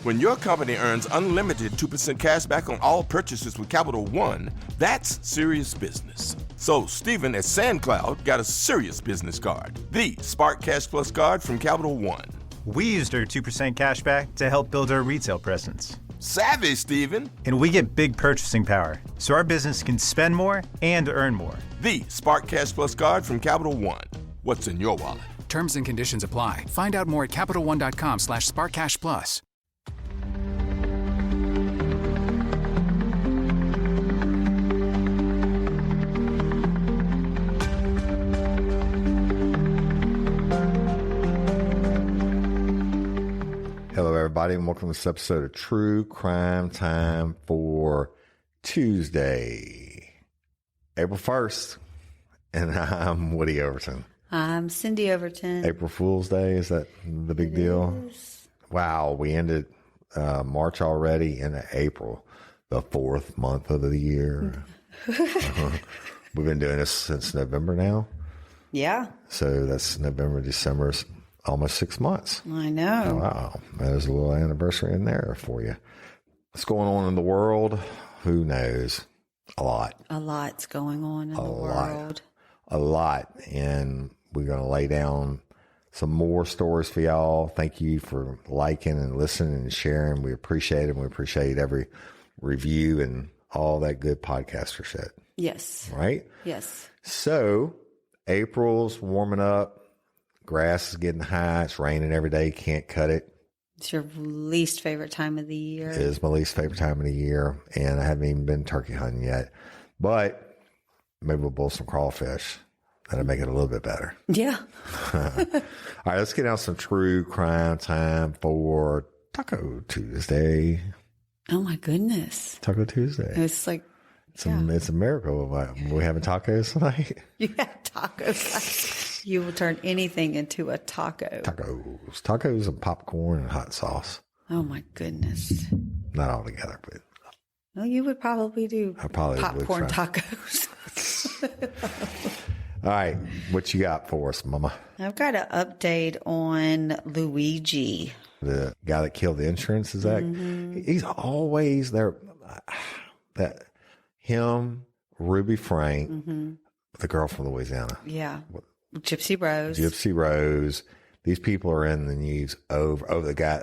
When your company earns unlimited 2% cash back on all purchases with Capital One, that's serious business. So Stephen at SandCloud got a serious business card, the Spark Cash Plus card from Capital One. We used our 2% cash back to help build our retail presence. Savvy, Stephen. And we get big purchasing power, so our business can spend more and earn more. The Spark Cash Plus card from Capital One. What's in your wallet? Terms and conditions apply. Find out more at CapitalOne.com/SparkCashPlus. Hello, everybody, and welcome to this episode of True Crime Time for Tuesday, April 1st. And I'm Woody Overton. I'm Cyndi Overton. April Fool's Day, is that the big deal? Wow, we ended March already into April, the fourth month of the year. We've been doing this since November now. Yeah. So that's November, December, almost 6 months. I know. Wow. There's a little anniversary in there for you. What's going on in the world? Who knows? A lot. A lot's going on in the world. A lot. And we're going to lay down some more stories for y'all. Thank you for liking and listening and sharing. We appreciate it. We appreciate every review and all that good podcaster shit. Yes. Right? Yes. So, April's warming up. Grass is getting high. It's raining every day. Can't cut it. It's your least favorite time of the year. It is my least favorite time of the year. And I haven't even been turkey hunting yet. But maybe we'll boil some crawfish. That'll make it a little bit better. Yeah. All right, let's get out some true crime time for Taco Tuesday. Oh, my goodness. Taco Tuesday. It's like, it's a miracle. We having tacos tonight? You have tacos. You will turn anything into a taco. Tacos and popcorn and hot sauce. Oh, my goodness. Not all together, but. Well, you would probably do popcorn tacos. All right, what you got for us, Mama? I've got an update on Luigi. The guy that killed the insurance exec. He's always there. That him, Ruby Frank, the girl from Louisiana. Yeah. Gypsy Rose. These people are in the news over the guy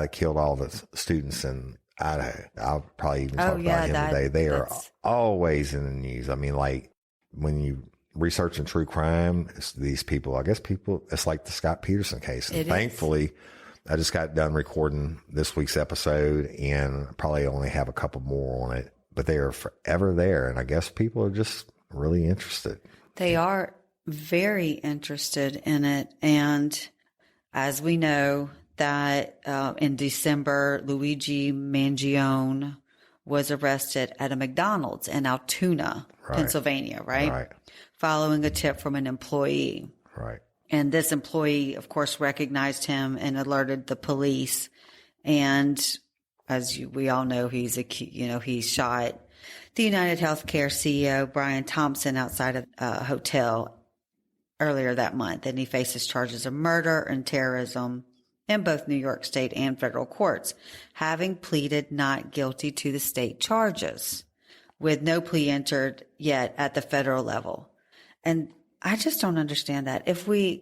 that killed all the students in Idaho. I'll probably even talk about him today. They are always in the news. I mean, like when you research in true crime, it's these people, it's like the Scott Peterson case. And thankfully, I just got done recording this week's episode and probably only have a couple more on it, but they are forever there. And I guess people are just really interested. They are very interested in it. And as we know that in December, Luigi Mangione was arrested at a McDonald's in Altoona, Pennsylvania, right? Following a tip from an employee. Right. And this employee, of course, recognized him and alerted the police. And as we all know, he shot the United Healthcare CEO, Bryan Thompson, outside of a hotel earlier that month. And he faces charges of murder and terrorism in both New York State and federal courts, having pleaded not guilty to the state charges, with no plea entered yet at the federal level. And I just don't understand that. If you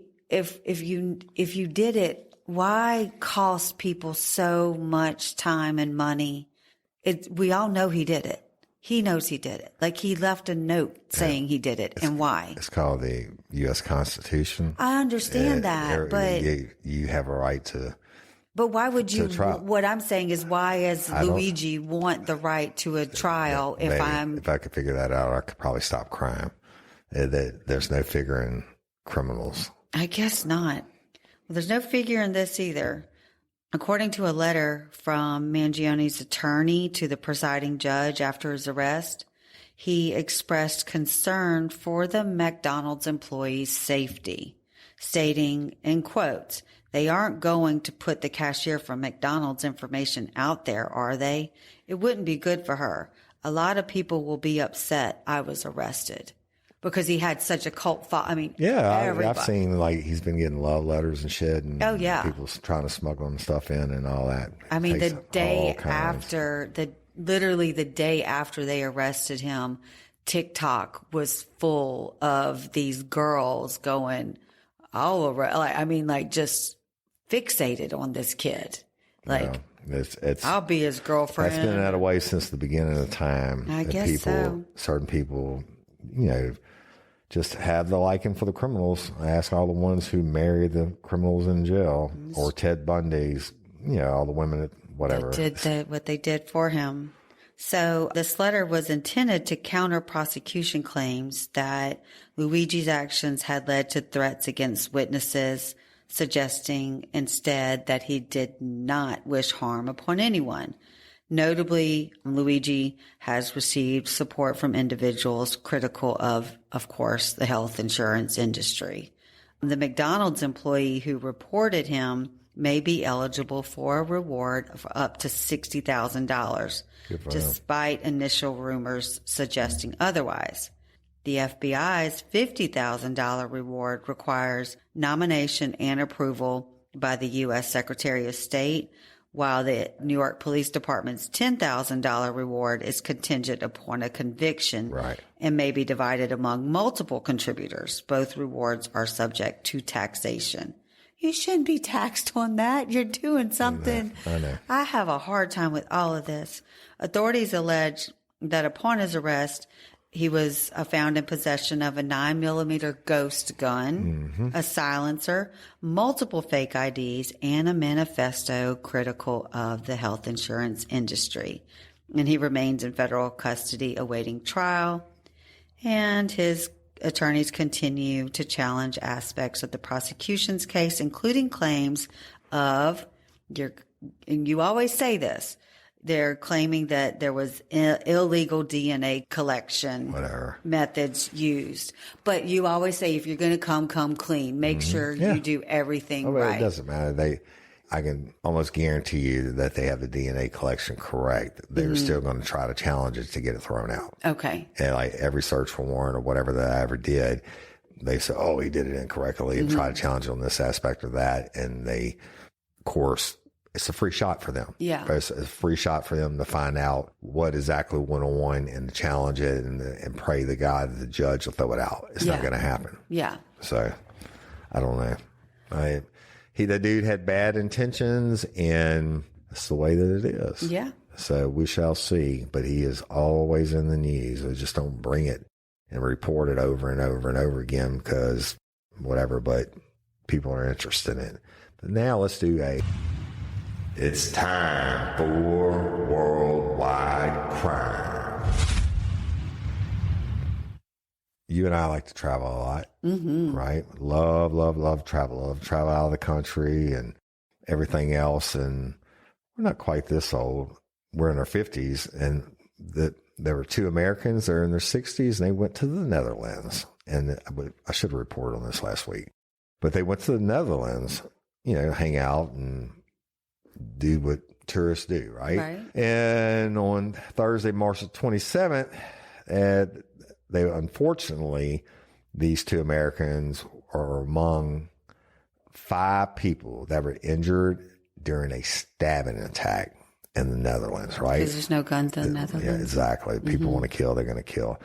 did it, why cost people so much time and money? We all know he did it. He knows he did it. Like, he left a note saying he did it, and why. It's called the U.S. Constitution. I understand that, but you have a right to. But why would you? What I'm saying is, why does Luigi want the right to a trial? If I could figure that out, I could probably stop crime. There's no figure in criminals. I guess not. Well, there's no figure in this either. According to a letter from Mangione's attorney to the presiding judge after his arrest, he expressed concern for the McDonald's employees' safety, stating, in quotes, "They aren't going to put the cashier from McDonald's information out there, are they? It wouldn't be good for her. A lot of people will be upset I was arrested." because he had such a cult following. I mean, I've seen like he's been getting love letters and shit, and people trying to smuggle him stuff in and all that. I mean, the day after literally the day after they arrested him, TikTok was full of these girls going all over. Like just fixated on this kid. Like, it's I'll be his girlfriend. That's been that way since the beginning of the time. I guess so. Certain people, just have the liking for the criminals. I ask all the ones who married the criminals in jail, or Ted Bundy's, all the women that whatever. That did what they did for him. So this letter was intended to counter prosecution claims that Luigi's actions had led to threats against witnesses, suggesting instead that he did not wish harm upon anyone. Notably, Luigi has received support from individuals critical of course, the health insurance industry. The McDonald's employee who reported him may be eligible for a reward of up to $60,000, despite initial rumors suggesting otherwise. The FBI's $50,000 reward requires nomination and approval by the U.S. Secretary of State, while the New York Police Department's $10,000 reward is contingent upon a conviction and may be divided among multiple contributors. Both rewards are subject to taxation. You shouldn't be taxed on that. You're doing something. I know. I have a hard time with all of this. Authorities allege that upon his arrest, he was found in possession of a 9mm ghost gun, a silencer, multiple fake IDs, and a manifesto critical of the health insurance industry. And he remains in federal custody awaiting trial. And his attorneys continue to challenge aspects of the prosecution's case, including claims of, and you always say this, they're claiming that there was illegal DNA collection methods used. But you always say, if you're going to come clean. Make sure you do everything right. It doesn't matter. I can almost guarantee you that they have the DNA collection correct. They're still going to try to challenge it to get it thrown out. Okay. And like every search warrant or whatever that I ever did, they say, oh, he did it incorrectly, and try to challenge on this aspect or that. And they, of course, it's a free shot for them. Yeah. It's a free shot for them to find out what exactly went on and to challenge it and pray to God that the judge will throw it out. It's not going to happen. Yeah. So I don't know. The dude had bad intentions, and that's the way that it is. Yeah. So we shall see, but he is always in the news. They just don't bring it and report it over and over and over again because whatever, but people are interested in it. But now let's do It's time for Worldwide Crime. You and I like to travel a lot, right? Love travel. Love travel out of the country and everything else. And we're not quite this old. We're in our 50s, and there were two Americans. They're in their 60s, and they went to the Netherlands. And I should have reported on this last week. But they went to the Netherlands, hang out and do what tourists do, right? And on Thursday, March the 27th, unfortunately, these two Americans are among 5 people that were injured during a stabbing attack in the Netherlands, right? Because there's no guns in the Netherlands. Yeah, exactly. People want to kill, they're going to kill.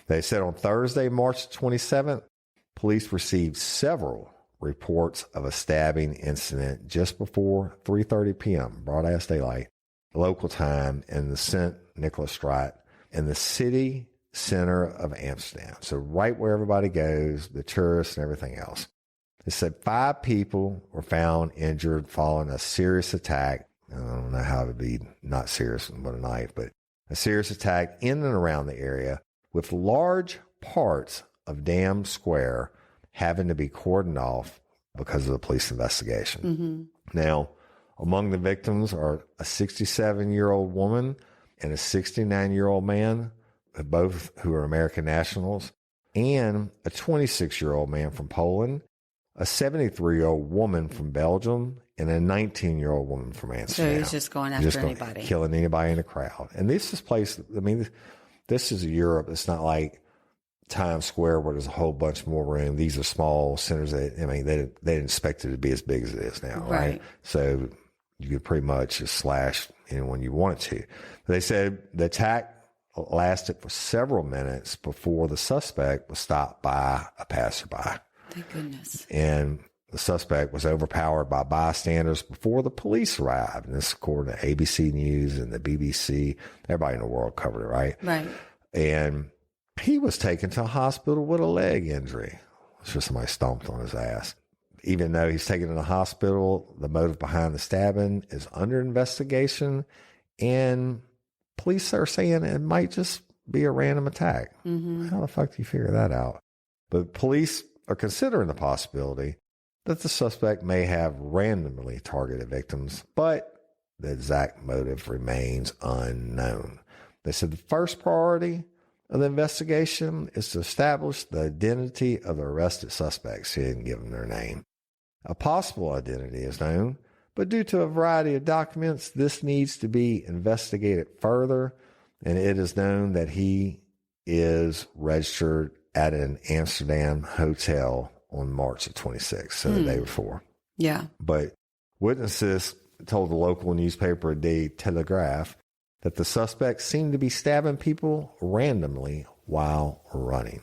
They said on Thursday, March 27th, police received several reports of a stabbing incident just before 3:30 p.m., broad-ass daylight, local time, in the St. Nicholasstraat in the city center of Amsterdam. So right where everybody goes, the tourists and everything else. It said 5 people were found injured following a serious attack. I don't know how it would be not serious with a knife, but a serious attack in and around the area, with large parts of Dam Square having to be cordoned off because of the police investigation. Now, among the victims are a 67-year-old woman and a 69-year-old man, both who are American nationals, and a 26-year-old man from Poland, a 73-year-old woman from Belgium, and a 19-year-old woman from Amsterdam. So he's just going after anybody. Killing anybody in the crowd. And this is this is Europe. It's not like Times Square where there's a whole bunch more room. These are small centers that, I mean, they didn't expect it to be as big as it is now, right? So you could pretty much just slash anyone you wanted to. They said the attack lasted for several minutes before the suspect was stopped by a passerby. Thank goodness. And the suspect was overpowered by bystanders before the police arrived. And this, according to ABC News and the BBC, everybody in the world covered it, right? Right. And he was taken to a hospital with a leg injury. It's just somebody stomped on his ass. Even though he's taken to the hospital, the motive behind the stabbing is under investigation. And police are saying it might just be a random attack. Mm-hmm. How the fuck do you figure that out? But police are considering the possibility that the suspect may have randomly targeted victims, but the exact motive remains unknown. They said the first priority of the investigation is to establish the identity of the arrested suspects. He didn't give them their name. A possible identity is known, but due to a variety of documents, this needs to be investigated further, and it is known that he is registered at an Amsterdam hotel on March the 26th, so the day before. Yeah. But witnesses told the local newspaper, De Telegraaf, that the suspect seemed to be stabbing people randomly while running.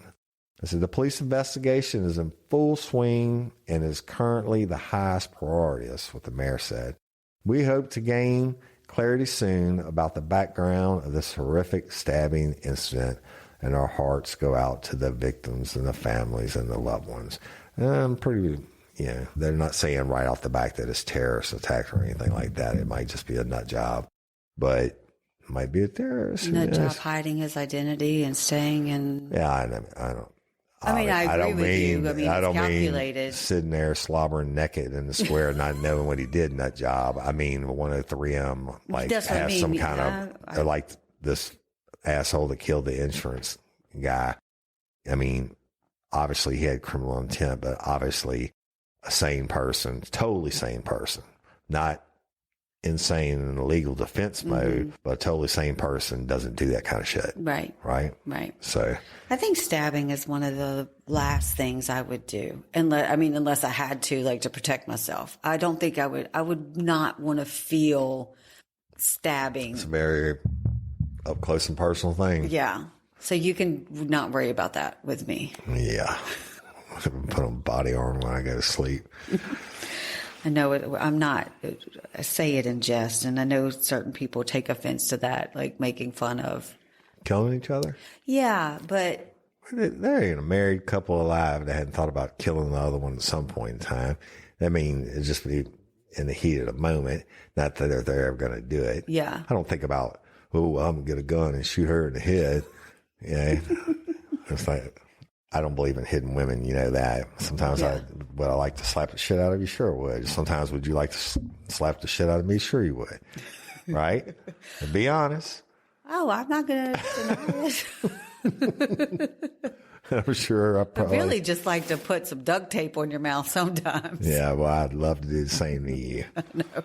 They said the police investigation is in full swing and is currently the highest priority. That's what the mayor said. We hope to gain clarity soon about the background of this horrific stabbing incident, and our hearts go out to the victims and the families and the loved ones. And I'm pretty, they're not saying right off the back that it's terrorist attack or anything like that. It might just be a nut job, but it might be a terrorist. Nut job hiding his identity and staying in. Yeah, I don't. I agree with you. I mean, I don't calculated. mean sitting there slobbering naked in the square, not knowing what he did in that job. I mean, 103M, like, have some kind of, like this asshole that killed the insurance guy. I mean, obviously he had criminal intent, but obviously a sane person, totally sane person, not insane in the legal defense mode, but a totally sane person doesn't do that kind of shit. Right. Right? Right. So I think stabbing is one of the last things I would do. Unless I had to, like, to protect myself. I don't think I would not want to feel stabbing. It's a very up close and personal thing. Yeah. So you can not worry about that with me. Yeah. Put on body armor when I go to sleep. I know I'm not, I say it in jest, and I know certain people take offense to that, like making fun of. Killing each other? Yeah, but. There ain't a married couple alive that hadn't thought about killing the other one at some point in time. I mean, it's just be in the heat of the moment, not that they're ever going to do it. Yeah. I don't think about, I'm going to get a gun and shoot her in the head. Yeah. It's like, I don't believe in hidden women. You know that. Sometimes would I like to slap the shit out of you? Sure would. Sometimes would you like to slap the shit out of me? Sure you would. Right? And be honest. Oh, I'm not going to deny it. I'm sure I probably. I really just like to put some duct tape on your mouth sometimes. Yeah, well, I'd love to do the same to you. I know.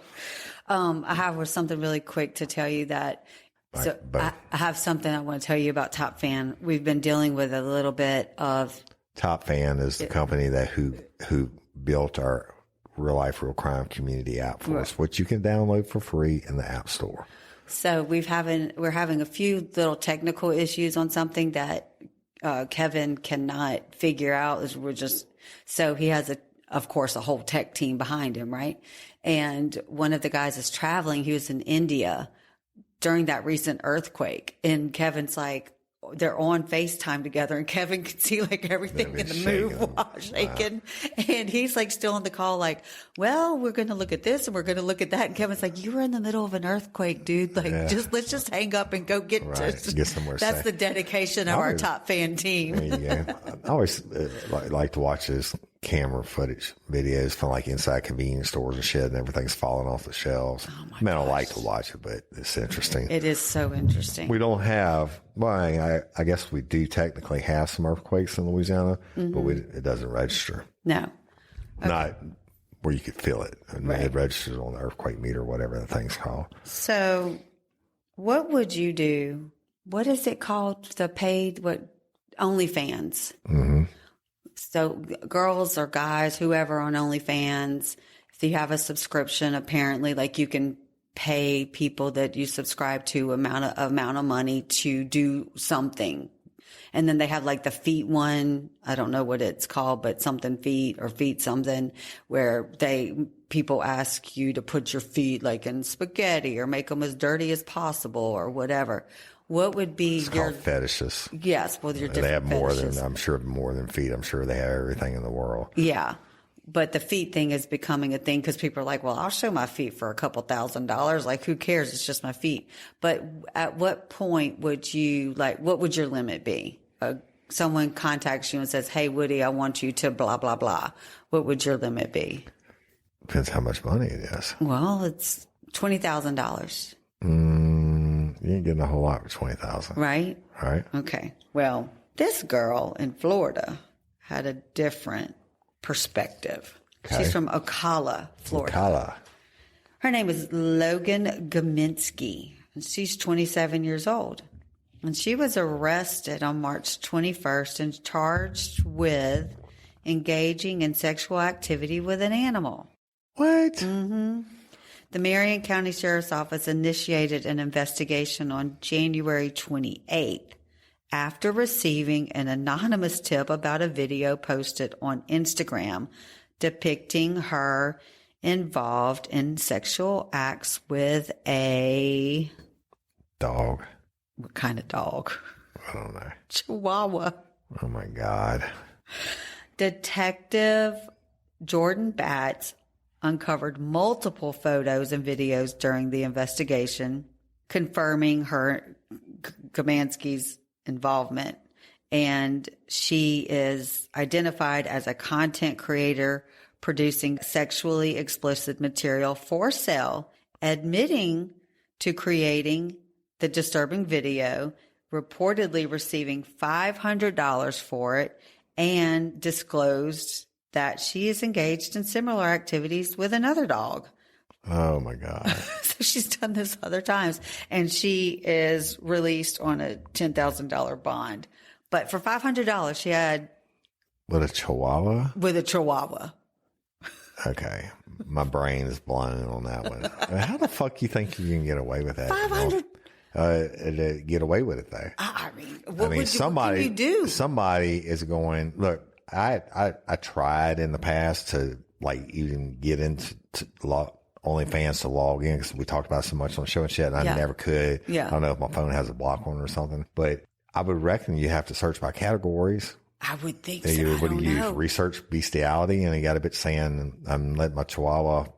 I have something really quick to tell you that. So I have something I want to tell you about Top Fan. We've been dealing with a little bit of. Top Fan is the company that who built our Real Life, Real Crime community app for us, which you can download for free in the App Store. So we're having a few little technical issues on something that Kevin cannot figure out. So he has of course, a whole tech team behind him, right? And one of the guys is traveling. He was in India during that recent earthquake, and Kevin's like, they're on FaceTime together, and Kevin can see like everything in the move while shaking. Wow. And he's like still on the call, like, well, we're going to look at this and we're going to look at that. And Kevin's like, you were in the middle of an earthquake, dude. Like, let's just hang up and go get somewhere. That's safe. The dedication of our Top Fan team. Yeah. I always like to watch those camera footage videos from like inside convenience stores and shit, and everything's falling off the shelves. Oh my I mean, I don't like to watch it, but it's interesting. It is so interesting. We don't have, I guess we do technically have some earthquakes in Louisiana, but it doesn't register. No. Okay. Not where you could feel it. It registers on the earthquake meter, whatever the thing's called. So what would you do? What is it called? The paid, what OnlyFans. Mm-hmm. So girls or guys, whoever on OnlyFans, if you have a subscription, apparently, like you can pay people that you subscribe to amount of money to do something. And then they have like the feet one. I don't know what it's called, but something feet or feet something, where people ask you to put your feet like in spaghetti or make them as dirty as possible or whatever. What would be it's called fetishes? Yes. Well, your different they have more fetishes. than, I'm sure, more than feet. I'm sure they have everything in the world. Yeah. But the feet thing is becoming a thing because people are like, well, I'll show my feet for a couple $1,000s. Like, who cares? It's just my feet. But at what point would you, like, what would your limit be? Someone contacts you and says, hey, Woody, I want you to blah, blah, blah. What would your limit be? Depends how much money it is. Well, it's $20,000. You ain't getting a whole lot for $20,000. Right? Right. Okay. Well, this girl in Florida had a different perspective. Okay. She's from Ocala, Florida. Ocala. Her name is Logan Gaminsky, and she's 27 years old. And she was arrested on March 21st and charged with engaging in sexual activity with an animal. What? Mm-hmm. The Marion County Sheriff's Office initiated an investigation on January 28th after receiving an anonymous tip about a video posted on Instagram depicting her involved in sexual acts with a dog. What kind of dog? I don't know. Chihuahua. Oh my God. Detective Jordan Batts uncovered multiple photos and videos during the investigation, confirming her Gamansky's involvement. And she is identified as a content creator producing sexually explicit material for sale, admitting to creating the disturbing video, reportedly receiving $500 for it, and disclosed that she is engaged in similar activities with another dog. Oh my God. So she's done this other times, and she is released on a $10,000 bond. But for $500, she had... With a chihuahua? With a chihuahua. Okay. My brain is blown on that one. How the fuck you think you can get away with that? 500. To get away with it, though. I mean, what can you do? Somebody is going, look, I tried in the past to like even get into OnlyFans to log in because we talked about it so much on the show and shit, and I never could. Yeah. I don't know if my phone has a block on it or something, but I would reckon you have to search by categories. I would think so. What do you use? Research bestiality, and you got a bit saying, I'm letting my chihuahua,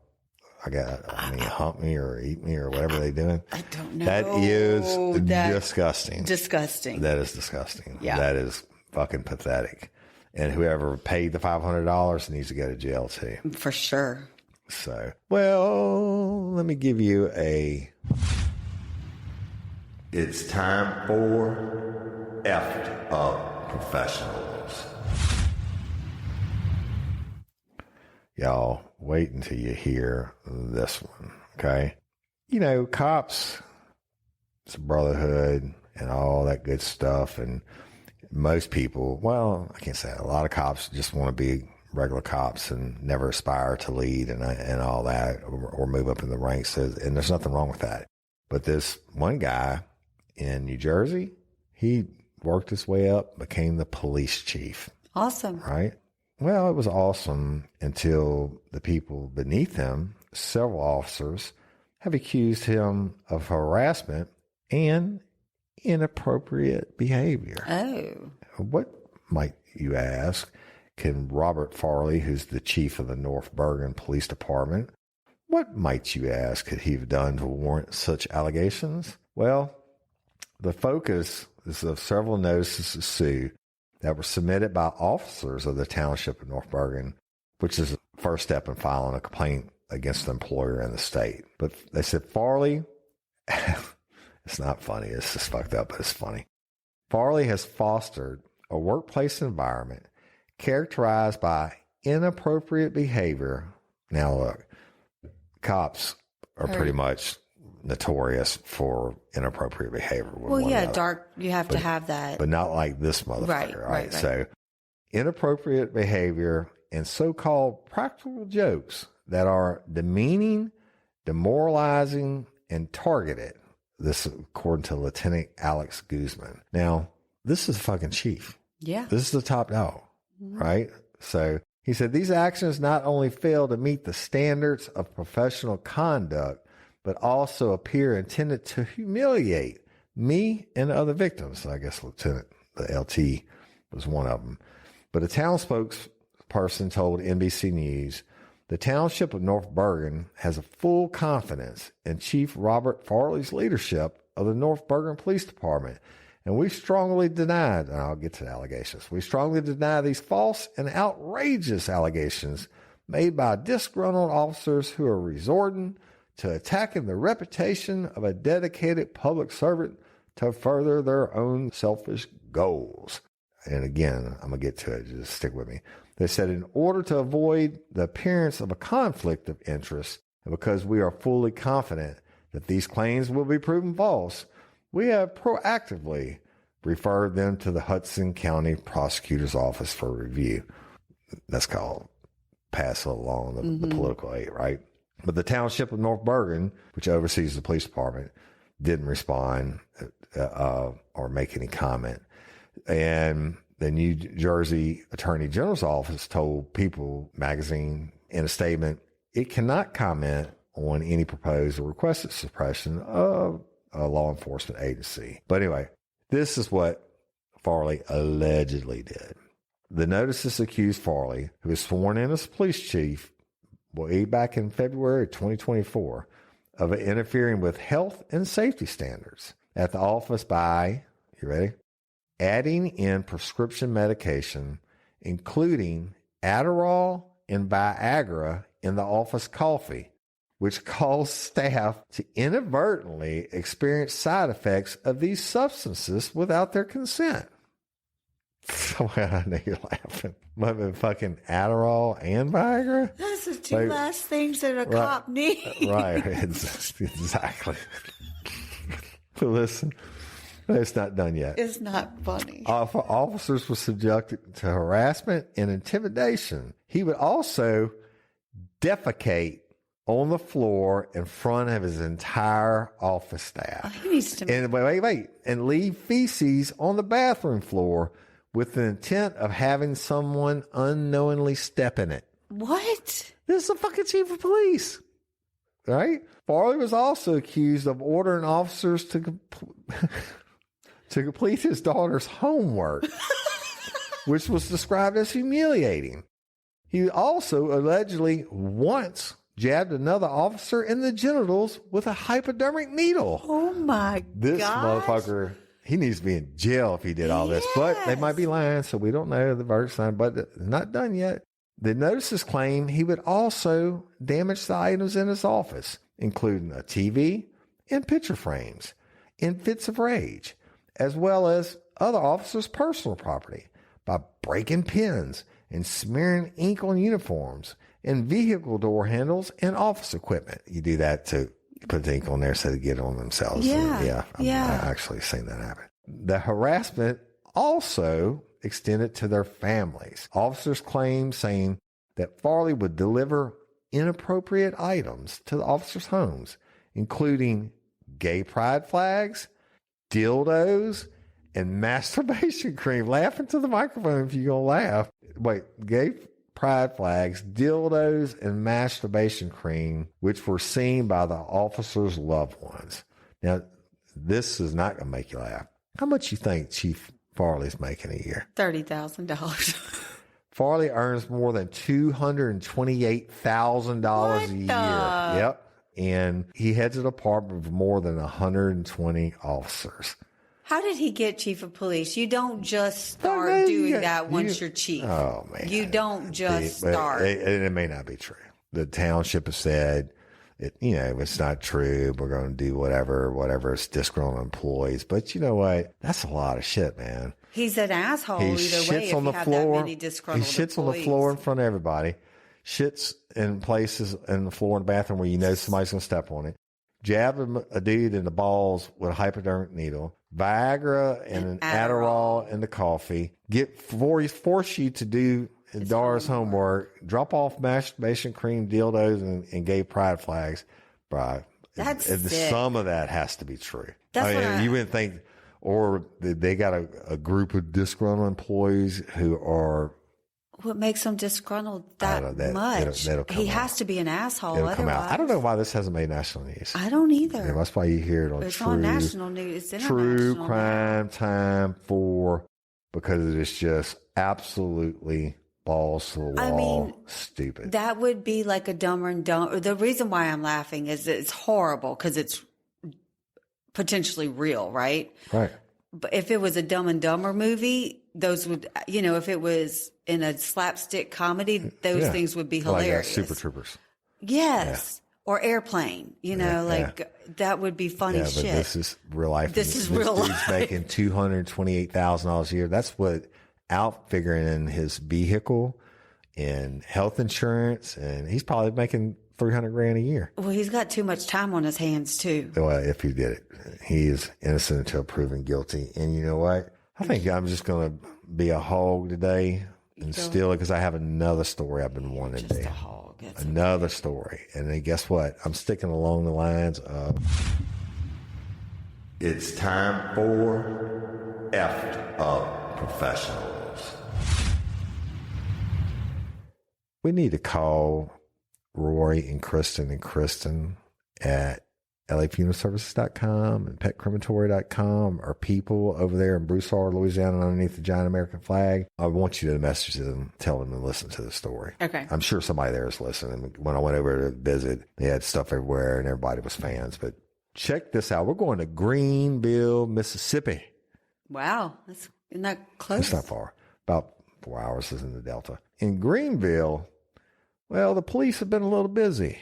hump me or eat me or whatever they're doing. I don't know. That is disgusting. Disgusting. That is disgusting. Yeah. That is fucking pathetic. And whoever paid the $500 needs to go to jail too. For sure. So, well, let me give you it's time for Effed Up Professionals. Y'all, wait until you hear this one, okay? You know, cops, it's a brotherhood and all that good stuff. And most people, well, I can't say that. A lot of cops just want to be regular cops and never aspire to lead and all that or move up in the ranks. And there's nothing wrong with that. But this one guy in New Jersey, he worked his way up, became the police chief. Awesome. Right? Well, it was awesome until the people beneath him, several officers, have accused him of harassment and inappropriate behavior. Oh. What, might you ask, can Robert Farley, who's the chief of the North Bergen Police Department, what might you ask could he have done to warrant such allegations? Well, the focus is of several notices of sue that were submitted by officers of the township of North Bergen, which is the first step in filing a complaint against the employer and the state. But they said Farley, it's not funny, it's just fucked up, but it's funny. Farley has fostered a workplace environment characterized by inappropriate behavior. Now look, cops are pretty much notorious for inappropriate behavior. Well, yeah, dark. You have to have that. But not like this motherfucker, right? So inappropriate behavior and so-called practical jokes that are demeaning, demoralizing, and targeted. This, according to Lieutenant Alex Guzman. Now, this is fucking chief. Yeah. This is the top dog, right? So he said these actions not only fail to meet the standards of professional conduct, but also appear intended to humiliate me and other victims. I guess Lieutenant, the LT, was one of them. But a town spokesperson told NBC News, the township of North Bergen has a full confidence in Chief Robert Farley's leadership of the North Bergen Police Department. And we strongly deny, and I'll get to the allegations, we strongly deny these false and outrageous allegations made by disgruntled officers who are resorting to attacking the reputation of a dedicated public servant to further their own selfish goals. And again, I'm going to get to it. Just stick with me. They said, in order to avoid the appearance of a conflict of interest, and because we are fully confident that these claims will be proven false, we have proactively referred them to the Hudson County Prosecutor's Office for review. That's called pass along the political aid, right? But the township of North Bergen, which oversees the police department, didn't respond or make any comment. And the New Jersey Attorney General's office told People magazine in a statement, it cannot comment on any proposed or requested suppression of a law enforcement agency. But anyway, this is what Farley allegedly did. The notices accused Farley, who was sworn in as police chief way back in February of 2024, of interfering with health and safety standards at the office by, you ready? Adding in prescription medication, including Adderall and Viagra in the office coffee, which caused staff to inadvertently experience side effects of these substances without their consent. I know you're laughing. But fucking Adderall and Viagra? Those are two last things that a cop needs. Right, exactly. But listen, it's not done yet. It's not funny. Officers were subjected to harassment and intimidation. He would also defecate on the floor in front of his entire office staff. He needs to. And wait, and leave feces on the bathroom floor with the intent of having someone unknowingly step in it. What? This is the fucking chief of police, right? Farley was also accused of ordering officers to complete his daughter's homework, which was described as humiliating. He also allegedly once jabbed another officer in the genitals with a hypodermic needle. Oh my God. This motherfucker, he needs to be in jail if he did all this. But they might be lying, so we don't know the verdict's not, but not done yet. The notices claim he would also damage the items in his office, including a TV and picture frames, in fits of rage, as well as other officers' personal property by breaking pens and smearing ink on uniforms and vehicle door handles and office equipment. You do that to put the ink on there so they get on themselves. Yeah. I've actually seen that happen. The harassment also extended to their families. Officers claimed saying that Farley would deliver inappropriate items to the officers' homes, including gay pride flags, dildos, and masturbation cream. Laugh into the microphone if you're going to laugh. Wait, gay pride flags, dildos, and masturbation cream, which were seen by the officers' loved ones. Now, this is not going to make you laugh. How much you think Chief Farley's making a year? $30,000. Farley earns more than $228,000 a year. Yep. And he heads a department of more than 120 officers. How did he get chief of police? You don't just start doing that once you're chief. Oh, man. You don't just start. It may not be true. The township has said, it's not true. We're going to do whatever. It's disgruntled employees. But you know what? That's a lot of shit, man. He's an asshole either way if you have that many disgruntled He shits employees. on the floor in front of everybody. Shits in places in the floor in the bathroom where you know somebody's going to step on it. Jab a dude in the balls with a hypodermic needle, Viagra and an Adderall in the coffee, force you to do Dara's homework, drop off masturbation cream, dildos, and gay pride flags. Bro, that's sick. Some of that has to be true. You wouldn't think, or they got a group of disgruntled employees who are. What makes him disgruntled that much? He has to be an asshole. It'll come out. I don't know why this hasn't made national news. I don't either. Yeah, that's why you hear it on it's on national news. It's True Crime Time 4, because it is just absolutely balls to the wall, stupid. That would be like a Dumber and Dumber. The reason why I'm laughing is it's horrible because it's potentially real, right? Right. But if it was a Dumb and Dumber movie, those would, if it was in a slapstick comedy, those things would be hilarious. Like Super Troopers. Yes. Yeah. Or Airplane, that would be funny shit. But this is real life. This is real life. He's making $228,000 a year. That's what out figuring in his vehicle and health insurance. And he's probably making $300,000 a year. Well, he's got too much time on his hands too. Well, if he did it, he is innocent until proven guilty. And you know what? I think I'm just going to be a hog today and steal it because I have another story I've been wanting to do. A hog. Another story. And then guess what? I'm sticking along the lines of it's time for effed up professionals. We need to call Roy and Kristen at LAfuneralServices.com and PetCrematory.com are people over there in Broussard, Louisiana, underneath the giant American flag. I want you to message them, tell them to listen to the story. Okay. I'm sure somebody there is listening. When I went over to visit, they had stuff everywhere and everybody was fans. But check this out. We're going to Greenville, Mississippi. Wow. Isn't that close? It's not far. About 4 hours is in the Delta. In Greenville, well, the police have been a little busy.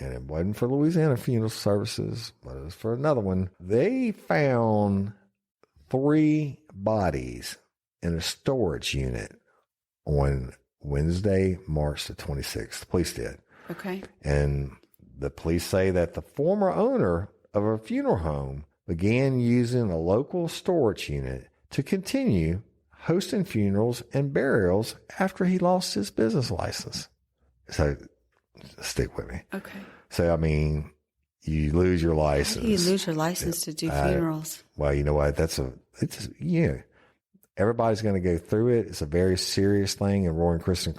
And it wasn't for Louisiana Funeral Services, but it was for another one. They found 3 bodies in a storage unit on Wednesday, March the 26th. The police did. Okay. And the police say that the former owner of a funeral home began using a local storage unit to continue hosting funerals and burials after he lost his business license. So stick with me. Okay. So, you lose your license. How do you lose your license to do funerals? Well, you know what? Everybody's going to go through it. It's a very serious thing. And Roy and Kristen,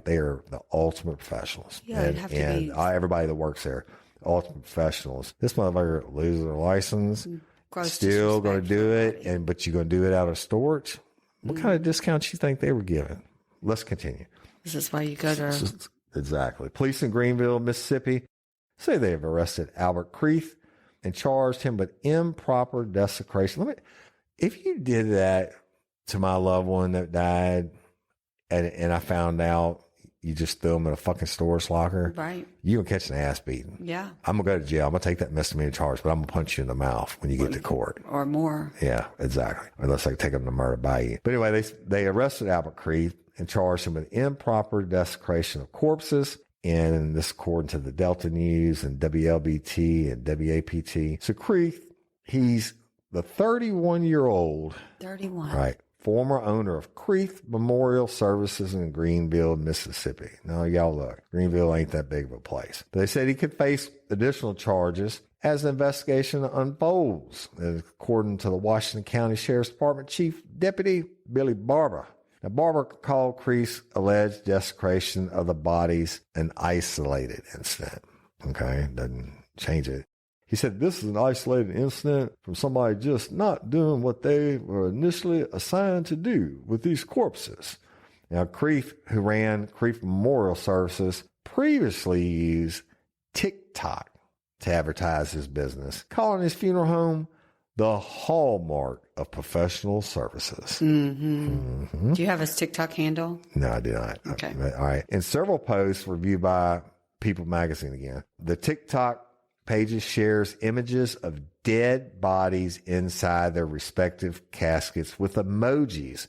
they are the ultimate professionals. Yeah, and everybody that works there, ultimate professionals. This motherfucker loses their license, still going to do it. But you're going to do it out of storage. What kind of discounts you think they were given? Let's continue. This is why you go to... Exactly. Police in Greenville, Mississippi say they have arrested Albert Creeth and charged him with improper desecration. If you did that to my loved one that died and I found out you just threw him in a fucking storage locker, right? You're going to catch an ass beating. Yeah. I'm going to go to jail. I'm going to take that misdemeanor charge, but I'm going to punch you in the mouth when you get to court. Or more. Yeah, exactly. Unless I take him to murder by you. But anyway, they arrested Albert Creeth and charged him with improper desecration of corpses. And this according to the Delta News and WLBT and WAPT. So Creeth, he's the 31-year-old. 31. Right. Former owner of Creeth Memorial Services in Greenville, Mississippi. Now, y'all look, Greenville ain't that big of a place. But they said he could face additional charges as the investigation unfolds, according to the Washington County Sheriff's Department Chief Deputy Billy Barber. Now, Barber called Creeth's alleged desecration of the bodies an isolated incident. Okay, doesn't change it. He said this is an isolated incident from somebody just not doing what they were initially assigned to do with these corpses. Now, Creeth, who ran Creeth Memorial Services, previously used TikTok to advertise his business, calling his funeral home the hallmark of professional services. Mm-hmm. Mm-hmm. Do you have his TikTok handle? No, I do not. Okay. All right. In several posts reviewed by People Magazine again, the TikTok pages shares images of dead bodies inside their respective caskets with emojis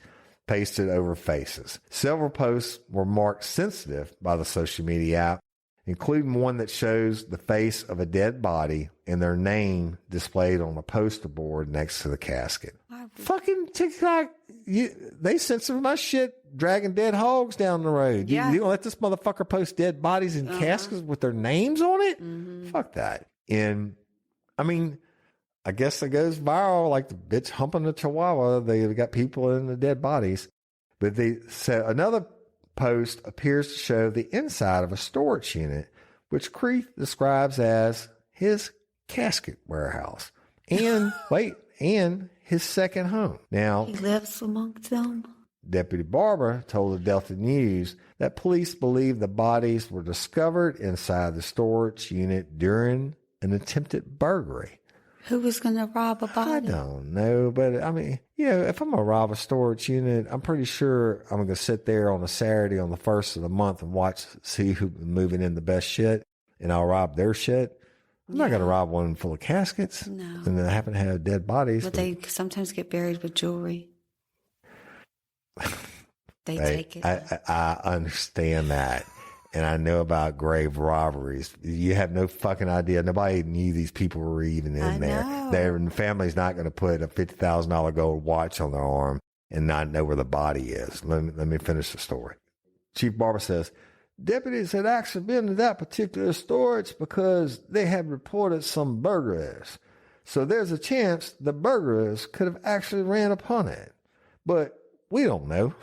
pasted over faces. Several posts were marked sensitive by the social media app including one that shows the face of a dead body and their name displayed on a poster board next to the casket. Fucking TikTok, they censor my shit, dragging dead hogs down the road. You don't let this motherfucker post dead bodies in caskets with their names on it? Mm-hmm. Fuck that. And, I mean, I guess it goes viral like the bitch humping a chihuahua. They've got people in the dead bodies. But they said another post appears to show the inside of a storage unit, which Creeth describes as his casket warehouse. And, and his second home. Now, he lives amongst them. Deputy Barber told the Delta News that police believe the bodies were discovered inside the storage unit during an attempted burglary. Who was going to rob a body? I don't know, but I mean, if I'm going to rob a storage unit, I'm pretty sure I'm going to sit there on a Saturday on the 1st of the month and see who's moving in the best shit, and I'll rob their shit. I'm not going to rob one full of caskets. No. And then happen to have dead bodies. But they sometimes get buried with jewelry. They take it. I understand that. And I know about grave robberies. You have no fucking idea. Nobody knew these people were even in there. Their family's not going to put a $50,000 gold watch on their arm and not know where the body is. Let me finish the story. Chief Barber says, deputies had actually been to that particular storage because they had reported some burglaries. So there's a chance the burglars could have actually ran upon it. But we don't know.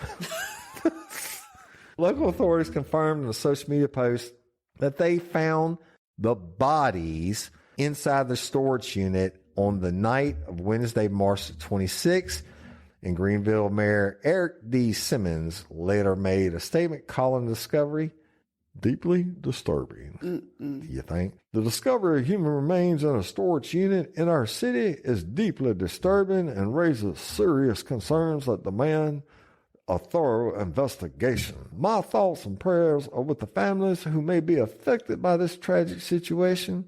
Local authorities confirmed in a social media post that they found the bodies inside the storage unit on the night of Wednesday, March 26th. And Greenville Mayor Eric D. Simmons later made a statement calling the discovery deeply disturbing. You think? The discovery of human remains in a storage unit in our city is deeply disturbing and raises serious concerns that demand a thorough investigation. My thoughts and prayers are with the families who may be affected by this tragic situation.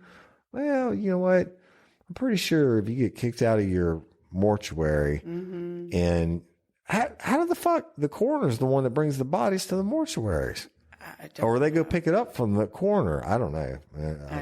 Well, you know what? I'm pretty sure if you get kicked out of your mortuary and how the fuck the coroner's the one that brings the bodies to the mortuaries? Or they go pick it up from the coroner. I don't know.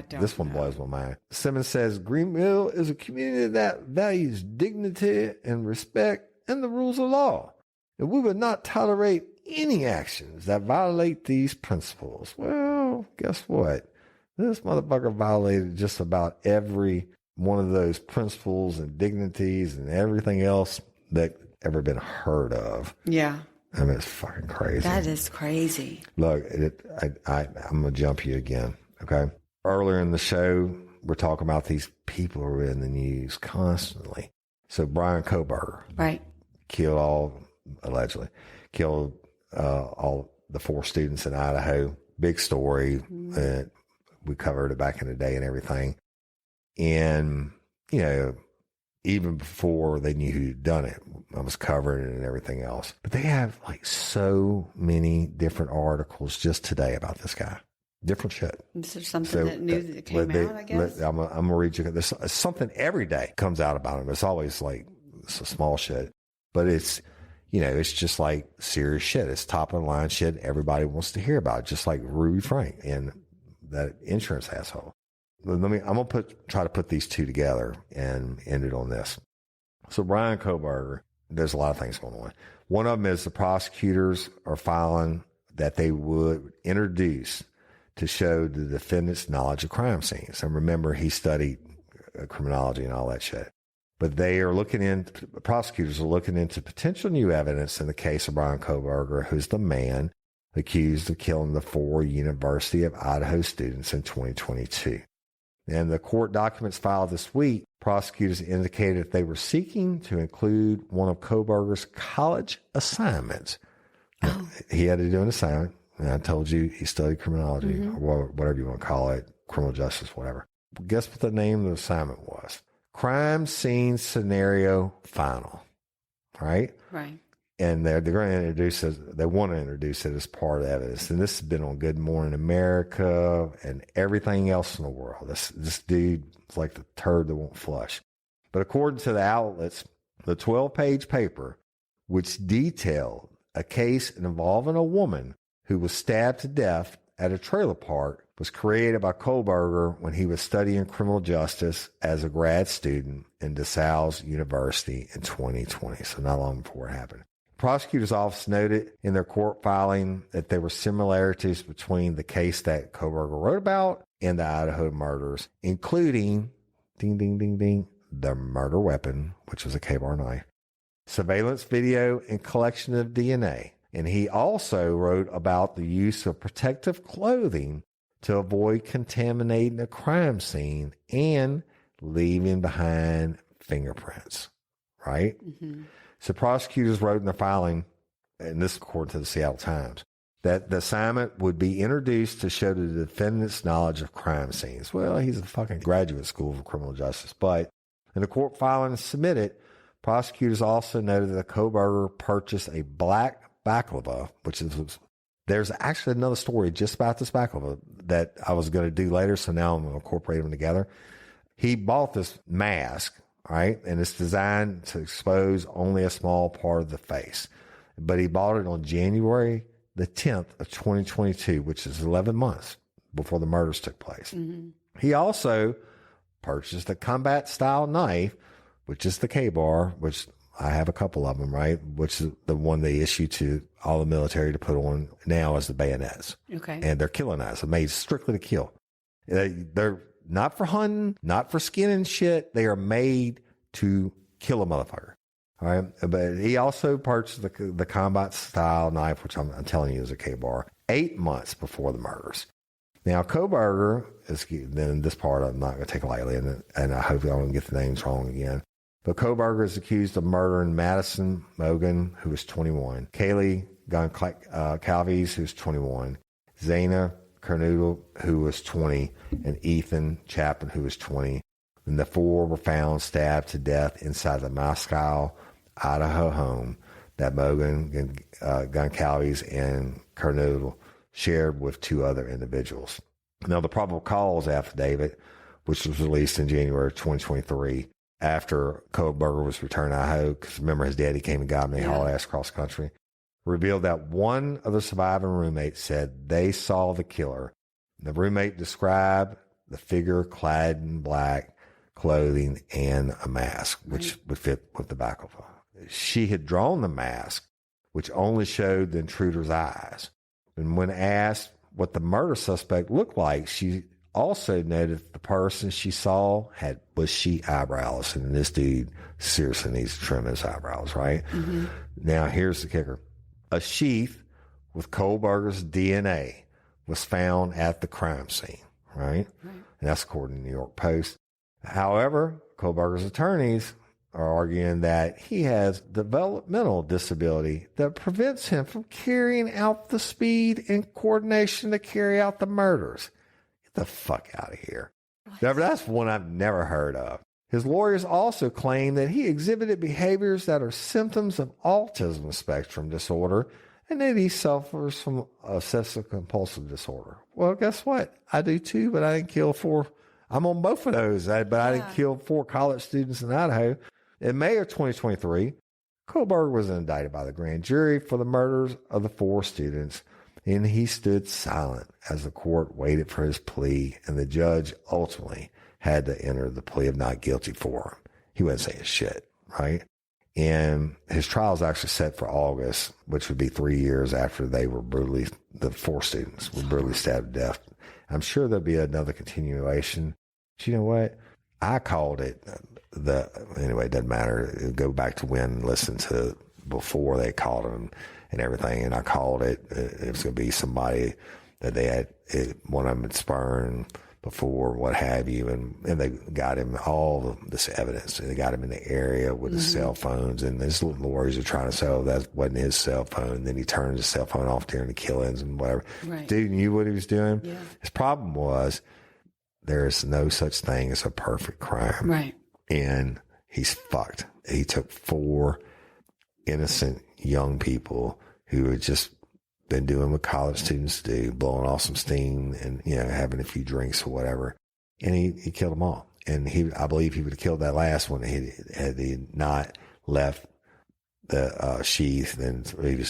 This one blows my mind. Simmons says Greenville is a community that values dignity and respect and the rules of law. And we would not tolerate any actions that violate these principles. Well, guess what? This motherfucker violated just about every one of those principles and dignities and everything else that ever been heard of. Yeah. I mean, it's fucking crazy. That is crazy. Look, I'm going to jump you again, okay? Earlier in the show, we're talking about these people who are in the news constantly. So Bryan Kohberger. Right. Allegedly killed all the 4 students in Idaho. Big story. We covered it back in the day and everything. And, even before they knew who'd done it, I was covering it and everything else. But they have like so many different articles just today about this guy. Different shit. Is there something that new that came out, I guess? I'm going to read you. There's something every day comes out about him. It's always like some small shit. But it's, it's just like serious shit. It's top of the line shit everybody wants to hear about, just like Ruby Frank and that insurance asshole. I'm going to try to put these two together and end it on this. So Bryan Kohberger, there's a lot of things going on. One of them is the prosecutors are filing that they would introduce to show the defendant's knowledge of crime scenes. And remember, he studied criminology and all that shit. But prosecutors are looking into potential new evidence in the case of Bryan Kohberger, who's the man accused of killing the 4 University of Idaho students in 2022. And the court documents filed this week, prosecutors indicated they were seeking to include one of Kohberger's college assignments. Oh. He had to do an assignment. And I told you he studied criminology, or whatever you want to call it, criminal justice, whatever. Guess what the name of the assignment was? Crime Scene Scenario Final. Right? Right. And they're going to introduce it. They want to introduce it as part of evidence. And this has been on Good Morning America and everything else in the world. This dude is like the turd that won't flush. But according to the outlets, the 12-page paper, which detailed a case involving a woman who was stabbed to death at a trailer park, was created by Kohberger when he was studying criminal justice as a grad student in DeSales University in 2020, so not long before it happened. The prosecutor's office noted in their court filing that there were similarities between the case that Kohberger wrote about and the Idaho murders, including, ding, ding, ding, ding, the murder weapon, which was a K-bar knife, surveillance video, and collection of DNA. And he also wrote about the use of protective clothing to avoid contaminating a crime scene and leaving behind fingerprints, right? Mm-hmm. So prosecutors wrote in their filing, and this according to the Seattle Times, that the assignment would be introduced to show the defendant's knowledge of crime scenes. Well, he's a fucking graduate school for criminal justice. But in the court filing submitted, prosecutors also noted that Kohberger purchased a black baklava, which is, there's actually another story just about this baklava that I was going to do later, so now I'm going to incorporate them together. He bought this mask, right, and it's designed to expose only a small part of the face. But he bought it on January the 10th of 2022, which is 11 months before the murders took place. Mm-hmm. He also purchased a combat-style knife, which is the K-bar, which I have a couple of them, right? Which is the one they issue to all the military to put on now as the bayonets. Okay. And they're killing knives. They're made strictly to kill. They're not for hunting, not for skinning shit. They are made to kill a motherfucker. All right. But he also purchased the combat style knife, which I'm telling you is a K-bar, 8 months before the murders. Now, Kohberger is, then this part I'm not going to take lightly, and I hope I don't get the names wrong again. But Kohberger is accused of murdering Madison Mogan, who was 21, Kaylee Goncalves, who was 21, Zayna Kernoodle, who was 20, and Ethan Chapman, who was 20. And the four were found stabbed to death inside the Moscow, Idaho home that Mogan, Goncalves, and Kernoodle shared with two other individuals. Now, the probable cause affidavit, which was released in January of 2023, after Kohberger was returned to Idaho, because remember his daddy came and got him and he hauled ass cross country, revealed that one of the surviving roommates said they saw the killer. The roommate described the figure clad in black clothing and a mask, which would fit with the back of her. She had drawn the mask, which only showed the intruder's eyes. And when asked what the murder suspect looked like, she also noted the person she saw had bushy eyebrows, and this dude seriously needs to trim his eyebrows, right? Mm-hmm. Now, here's the kicker. A sheath with Kohberger's DNA was found at the crime scene, right? And that's according to the New York Post. However, Kohberger's attorneys are arguing that he has developmental disability that prevents him from carrying out the speed and coordination to carry out the murders. Get the fuck out of here. Now, that's one I've never heard of. His lawyers also claim that he exhibited behaviors that are symptoms of autism spectrum disorder and that he suffers from obsessive compulsive disorder. Well, guess what? I do too, but I didn't kill four. I'm on both of those, but I didn't kill 4 college students in Idaho. In May of 2023, Kohberger was indicted by the grand jury for the murders of the 4 students, and he stood silent as the court waited for his plea, and the judge ultimately had to enter the plea of not guilty for him. He wasn't saying shit, right? And his trial is actually set for August, which would be 3 years after the 4 students were brutally stabbed to death. I'm sure there'll be another continuation. But you know what? I called it anyway, it doesn't matter. Go back to when, listen to before they called him and everything. And I called it was going to be somebody that they had, one of them had spurned before, what have you. And they got him all this evidence. They got him in the area with his cell phones. And his lawyers are trying to say, oh, that wasn't his cell phone. And then he turned his cell phone off during the killings and whatever. Right. Dude knew what he was doing. Yeah. His problem was there is no such thing as a perfect crime. Right. And he's fucked. He took 4 innocent young people who had just been doing what college students do, blowing off some steam and, having a few drinks or whatever. And he killed them all. And I believe he would have killed that last one had he not left the sheath. Then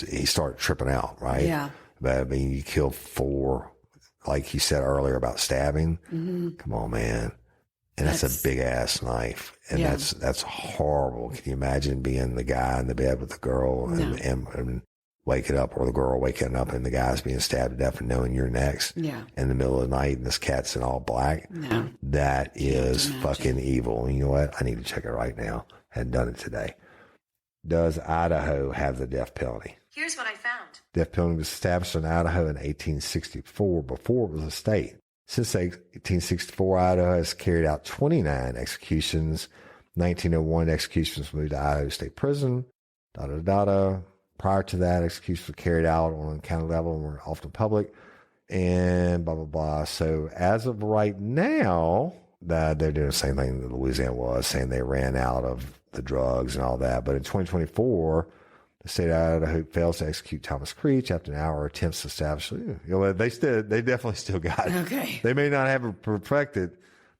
he started tripping out, right? Yeah. But I mean, you killed 4 like you said earlier about stabbing. Come on, man. And that's a big ass knife. And that's horrible. Can you imagine being the guy in the bed with the girl and waking up, or the girl waking up and the guy's being stabbed to death and knowing you're next in the middle of the night and this cat's in all black? No. That is fucking evil. And you know what? I need to check it right now. Hadn't done it today. Does Idaho have the death penalty? Here's what I found. Death penalty was established in Idaho in 1864 before it was a state. Since 1864, Idaho has carried out 29 executions. 1901, executions moved to Idaho State Prison. Prior to that, executions were carried out on a county level and were often public. And blah, blah, blah. So as of right now, they're doing the same thing that Louisiana was, saying they ran out of the drugs and all that. But in 2024, the state of Idaho fails to execute Thomas Creech after an hour attempts to establish. They definitely still got it. Okay. They may not have it perfected,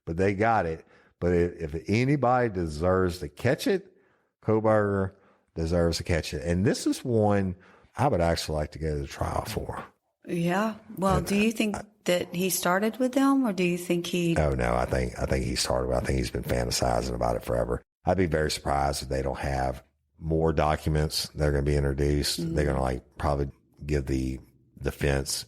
but they got it. But if anybody deserves to catch it, Kohberger deserves to catch it. And this is one I would actually like to go to the trial for. Yeah. Well, do you think that he started with them, or do you think he? Oh no, I think he started. I think he's been fantasizing about it forever. I'd be very surprised if they don't have more documents that are going to be introduced. They're going to probably give the defense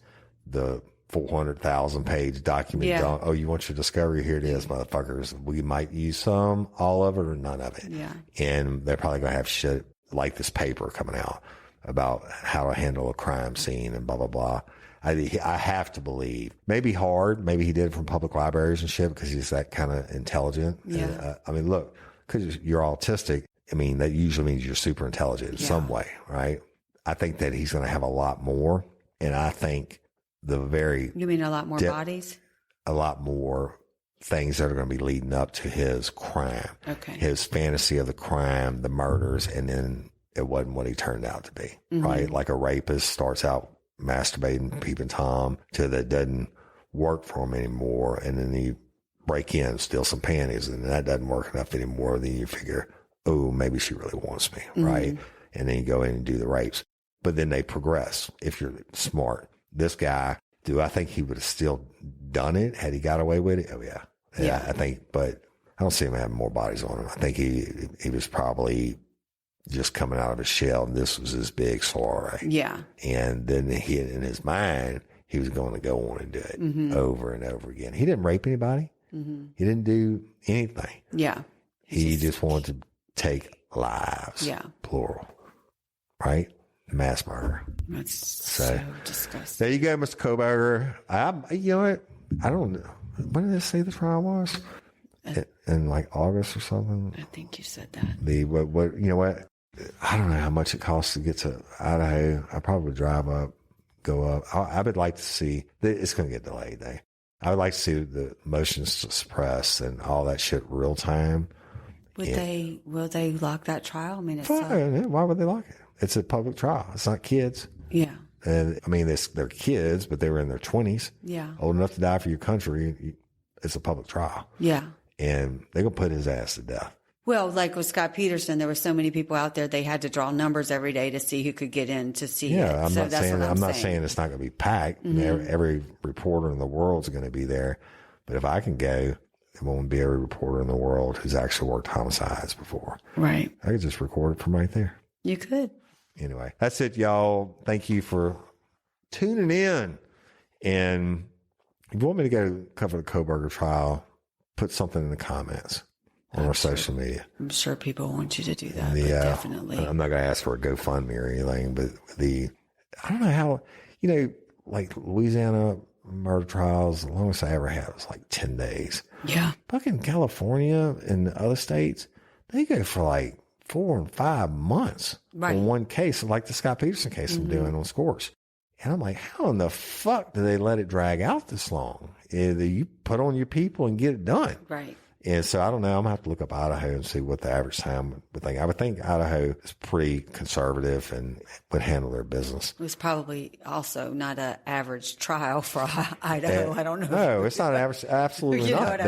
the 400,000 page document. Yeah. Oh, you want your discovery? Here it is, motherfuckers. We might use some, all of it, or none of it. Yeah. And they're probably going to have shit like this paper coming out about how to handle a crime scene and blah, blah, blah. I have to believe, hard. Maybe he did it from public libraries and shit because he's that kind of intelligent. Yeah. And, look, because you're autistic, that usually means you're super intelligent in some way, right? I think that he's going to have a lot more. And I think you mean a lot more bodies? A lot more things that are going to be leading up to his crime. Okay. His fantasy of the crime, the murders, and then it wasn't what he turned out to be, right? Like a rapist starts out masturbating, peeping Tom, till that doesn't work for him anymore. And then you break in, steal some panties, and that doesn't work enough anymore. Then you figure, oh, maybe she really wants me, right? And then you go in and do the rapes. But then they progress if you're smart. This guy, do I think he would have still done it had he got away with it? Oh, yeah. Yeah. I think, but I don't see him having more bodies on him. I think he was probably just coming out of his shell, and this was his big soiree. Yeah. And then in his mind, he was going to go on and do it over and over again. He didn't rape anybody. He didn't do anything. Yeah. He just wanted to take lives. Yeah. Plural. Right? Mass murder. That's so disgusting. There you go, Mr. Kohberger. You know what? I don't know. When did they say the trial was? In August or something? I think you said that. What you know what? I don't know how much it costs to get to Idaho. I probably drive up, go up. I would like to see, it's going to get delayed though. I would like to see the motions to suppress and all that shit real time. Will they lock that trial? I mean, it's why would they lock it? It's a public trial. It's not kids. Yeah. And they're kids, but they were in their 20s. Yeah. Old enough to die for your country. It's a public trial. Yeah. And they're going to put his ass to death. Well, like with Scott Peterson, there were so many people out there, they had to draw numbers every day to see who could get in to see it. I'm not saying it's not going to be packed. Every reporter in the world is going to be there. But if I can go, it won't be every reporter in the world who's actually worked homicides before. Right. I could just record it from right there. You could. Anyway, that's it, y'all. Thank you for tuning in. And if you want me to go cover the Kohberger trial, put something in the comments on our social media. I'm sure people want you to do that. Definitely. I'm not going to ask for a GoFundMe or anything, but I don't know how, Louisiana murder trials, the longest I ever had was 10 days. Yeah. Fucking California and other states, they go for 4 and 5 months on one case, like the Scott Peterson case I'm doing on Scorch. And I'm like, how in the fuck do they let it drag out this long? You put on your people and get it done. Right. And so I don't know. I'm going to have to look up Idaho and see what the average time would think. I would think Idaho is pretty conservative and would handle their business. It was probably also not an average trial for Idaho. I don't know. No, it's not average. Absolutely not.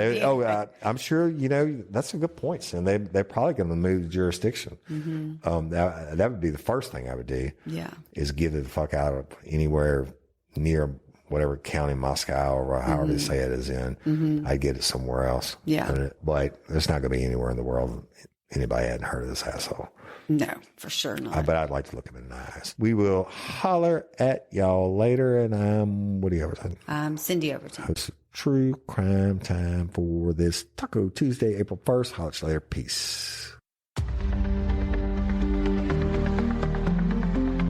I'm sure, that's a good point. And they're probably going to move the jurisdiction. That would be the first thing I would do. Yeah. Is get it the fuck out of anywhere near whatever county Moscow or however they say it is in, I'd get it somewhere else. Yeah. But there's not going to be anywhere in the world anybody hadn't heard of this asshole. No, for sure not. But I'd like to look him in the eyes. We will holler at y'all later. And I'm Woody Overton. I'm Cyndi Overton. Host of True Crime Time for this Taco Tuesday, April 1st. Holler at you later. Peace.